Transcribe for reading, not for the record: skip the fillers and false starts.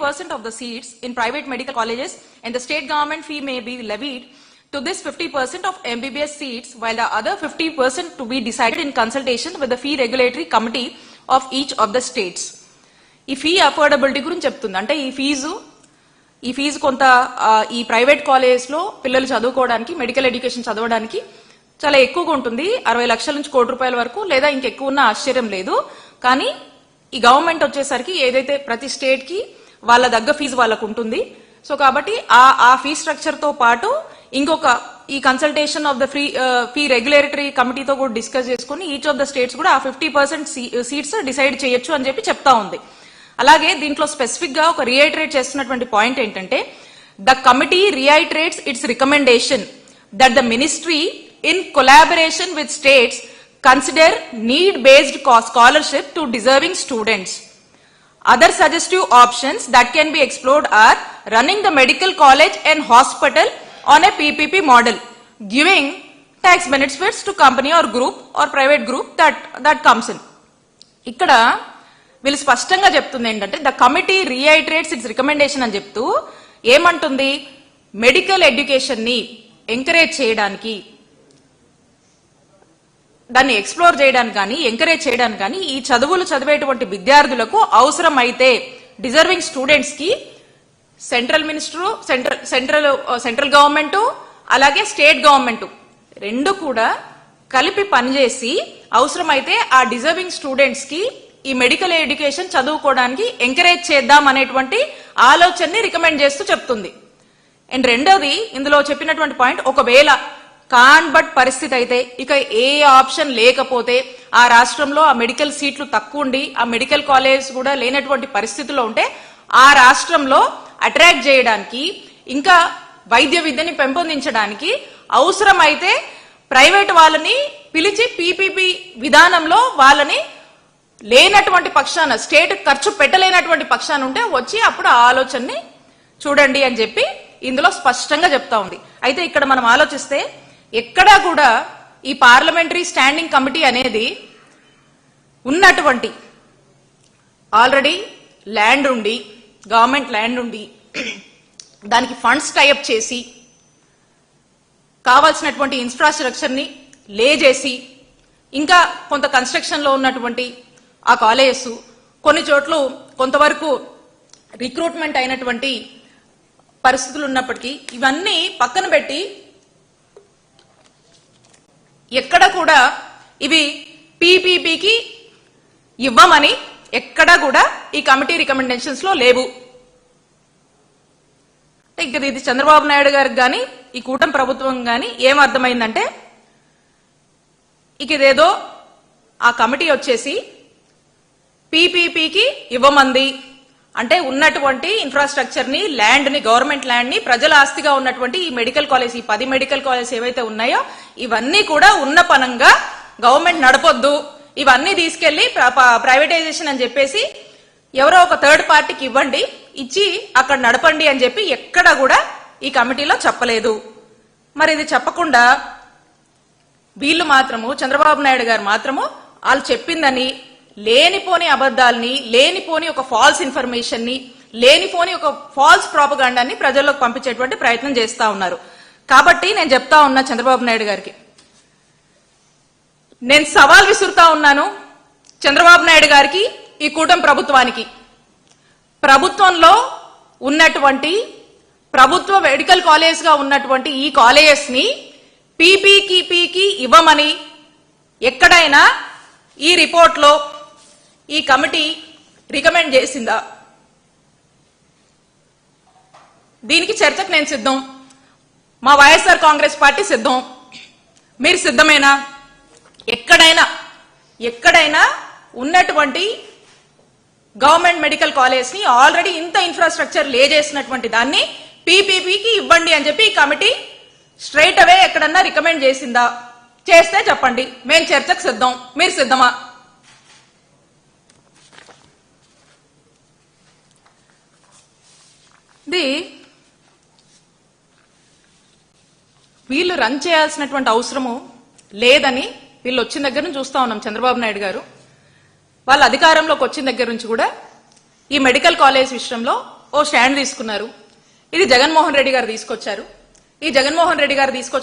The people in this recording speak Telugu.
50% of the seats in private medical colleges, and the state government fee may be levied to this 50% of MBBS seats, while the other 50% to be decided in consultation with the fee regulatory committee of each of the states. ఈ ఫీ అఫోర్డబిలిటీ గురించి చెప్తుంది. అంటే ఈ ఫీజు కొంత ఈ ప్రైవేట్ కాలేజ్ లో పిల్లలు చదువుకోవడానికి, మెడికల్ ఎడ్యుకేషన్ చదవడానికి చాలా ఎక్కువగా ఉంటుంది. 60 లక్షల నుంచి ₹1 కోటి వరకు, లేదా ఇంకెక్కువ ఉన్న ఆశ్చర్యం లేదు. కానీ ఈ గవర్నమెంట్ వచ్చేసరికి ఏదైతే ప్రతి స్టేట్ కి వాళ్ళ దగ్గర ఫీజు వాళ్ళకు ఉంటుంది. సో కాబట్టి ఆ ఫీ స్ట్రక్చర్ తో పాటు ఇంకొక ఈ consultation of the fee regulatory కమిటీతో కూడా డిస్కస్ చేసుకుని ఈచ్ ఆఫ్ ద స్టేట్స్ కూడా ఆ 50% సీట్స్ డిసైడ్ చేయొచ్చు అని చెప్పి చెప్తా ఉంది. అలాగే దీంట్లో స్పెసిఫిక్ గా ఒక రీఐటరేట్ చేస్తున్నటువంటి పాయింట్ ఏంటంటే, the committee రీఐటరేట్స్ it's recommendation that the ministry in collaboration with states consider need based scholarship to deserving students. Other suggestive options that can be explored are running the medical college and hospital on a PPP model, giving tax benefits to company or group or private group that comes in. ఇక్కడ వీళ్ళు స్పష్టంగా చెప్తుంది ఏంటంటే, ద కమిటీ రీఐటరేట్స్ ఇట్స్ రికమెండేషన్ అని చెప్తూ ఏమంటుంది, మెడికల్ ఎడ్యుకేషన్ ని ఎంకరేజ్ చేయడానికి, దాన్ని ఎక్స్ప్లోర్ చేయడానికి కానీ ఎంకరేజ్ చేయడానికి కానీ ఈ చదువులు చదివేటువంటి విద్యార్థులకు అవసరమైతే డిజర్వింగ్ స్టూడెంట్స్ కి సెంట్రల్ మినిస్టరు, సెంట్రల్ గవర్నమెంట్ అలాగే స్టేట్ గవర్నమెంట్ రెండు కూడా కలిపి పనిచేసి అవసరమైతే ఆ డిజర్వింగ్ స్టూడెంట్స్ కి ఈ మెడికల్ ఎడ్యుకేషన్ చదువుకోవడానికి ఎంకరేజ్ చేద్దాం అనేటువంటి ఆలోచనని రికమెండ్ చేస్తూ చెప్తుంది. అండ్ రెండోది ఇందులో చెప్పినటువంటి పాయింట్, ఒకవేళ బట్ పరిస్థితి అయితే, ఇక ఏ ఆప్షన్ లేకపోతే, ఆ రాష్ట్రంలో ఆ మెడికల్ సీట్లు తక్కువ ఉండి ఆ మెడికల్ కాలేజ్ కూడా లేనటువంటి పరిస్థితుల్లో ఉంటే ఆ రాష్ట్రంలో అట్రాక్ట్ చేయడానికి, ఇంకా వైద్య విద్యని పెంపొందించడానికి అవసరమైతే ప్రైవేట్ వాళ్ళని పిలిచి పీపీపీ విధానంలో వాళ్ళని లేనటువంటి పక్షాన, స్టేట్ ఖర్చు పెట్టలేనటువంటి పక్షాన ఉంటే వచ్చి అప్పుడు ఆ ఆలోచనని చూడండి అని చెప్పి ఇందులో స్పష్టంగా చెప్తా ఉంది. అయితే ఇక్కడ మనం ఆలోచిస్తే ఎక్కడా కూడా ఈ పార్లమెంటరీ స్టాండింగ్ కమిటీ అనేది ఉన్నటువంటి ఆల్రెడీ ల్యాండ్ ఉండి, గవర్నమెంట్ ల్యాండ్ ఉండి దానికి ఫండ్స్ టైఅప్ చేసి కావాల్సినటువంటి ఇన్ఫ్రాస్ట్రక్చర్ ని లే చేసి, ఇంకా కొంత కన్స్ట్రక్షన్ లో ఉన్నటువంటి ఆ కాలేజెస్ కొన్ని చోట్ల కొంతవరకు రిక్రూట్మెంట్ అయినటువంటి పరిస్థితులు ఉన్నప్పటికీ ఇవన్నీ పక్కన పెట్టి ఎక్కడ కూడా ఇవి పీపీపీకి ఇవ్వమని ఎక్కడా కూడా ఈ కమిటీ రికమెండేషన్స్ లో లేవు. ఇది చంద్రబాబు నాయుడు గారికి కానీ ఈ కూటమి ప్రభుత్వం కానీ ఏమర్థమైందంటే, ఇక ఇదేదో ఆ కమిటీ వచ్చేసి పీపీపీకి ఇవ్వమంది అంటే ఉన్నటువంటి ఇన్ఫ్రాస్ట్రక్చర్ ని, ల్యాండ్ ని, గవర్నమెంట్ ల్యాండ్ ని, ప్రజల ఆస్తిగా ఉన్నటువంటి ఈ మెడికల్ కాలేజ్, ఈ 10 మెడికల్ కాలేజ్ ఏవైతే ఉన్నాయో ఇవన్నీ కూడా ఉన్న పనంగా గవర్నమెంట్ నడపొద్దు, ఇవన్నీ తీసుకెళ్లి ప్రైవేటైజేషన్ అని చెప్పేసి ఎవరో ఒక థర్డ్ పార్టీకి ఇవ్వండి, ఇచ్చి అక్కడ నడపండి అని చెప్పి ఎక్కడ కూడా ఈ కమిటీలో చెప్పలేదు. మరి ఇది చెప్పకుండా వీళ్ళు మాత్రము, చంద్రబాబు నాయుడు గారు మాత్రము వాళ్ళు చెప్పిందని లేనిపోని అబద్దాలని, లేనిపోని ఒక ఫాల్స్ ఇన్ఫర్మేషన్ ని, లేనిపోని ఒక ఫాల్స్ ప్రాపగాండాన్ని ప్రజల్లోకి పంపించేటువంటి ప్రయత్నం చేస్తా ఉన్నారు. కాబట్టి నేను చెప్తా ఉన్నా చంద్రబాబు నాయుడు గారికి, నేను సవాల్ విసురుతా ఉన్నాను చంద్రబాబు నాయుడు గారికి, ఈ కూటమి ప్రభుత్వానికి. ప్రభుత్వంలో ఉన్నటువంటి, ప్రభుత్వ మెడికల్ కాలేజ్ గా ఉన్నటువంటి ఈ కాలేజెస్ ని పీపీకి ఇవ్వమని ఎక్కడైనా ఈ రిపోర్ట్ లో ఈ కమిటీ రికమెండ్ చేసిందా? దీనికి చర్చకు నేను సిద్ధం, మా వైఎస్ఆర్ కాంగ్రెస్ పార్టీ సిద్ధం. మీరు సిద్ధమేనా? ఎక్కడైనా ఉన్నటువంటి గవర్నమెంట్ మెడికల్ కాలేజ్ ని ఆల్రెడీ ఇంత ఇన్ఫ్రాస్ట్రక్చర్ లే చేసినటువంటి దాన్ని పీపీపీకి ఇవ్వండి అని చెప్పి ఈ కమిటీ స్ట్రైట్ అవే ఎక్కడన్నా రికమెండ్ చేసిందా? చేస్తే చెప్పండి, మేము చర్చకు సిద్ధం. మీరు సిద్ధమా? వీళ్ళు రన్ చేయాల్సినటువంటి అవసరము లేదని వీళ్ళు వచ్చిన దగ్గర నుంచి చూస్తా ఉన్నాం. చంద్రబాబు నాయుడు గారు వాళ్ళ అధికారంలోకి వచ్చిన దగ్గర నుంచి కూడా ఈ మెడికల్ కాలేజ్ విషయంలో ఓ స్టాండ్ తీసుకున్నారు. ఇది జగన్మోహన్ రెడ్డి గారు తీసుకొచ్చారు. ఈ జగన్మోహన్ రెడ్డి గారు తీసుకొచ్చిన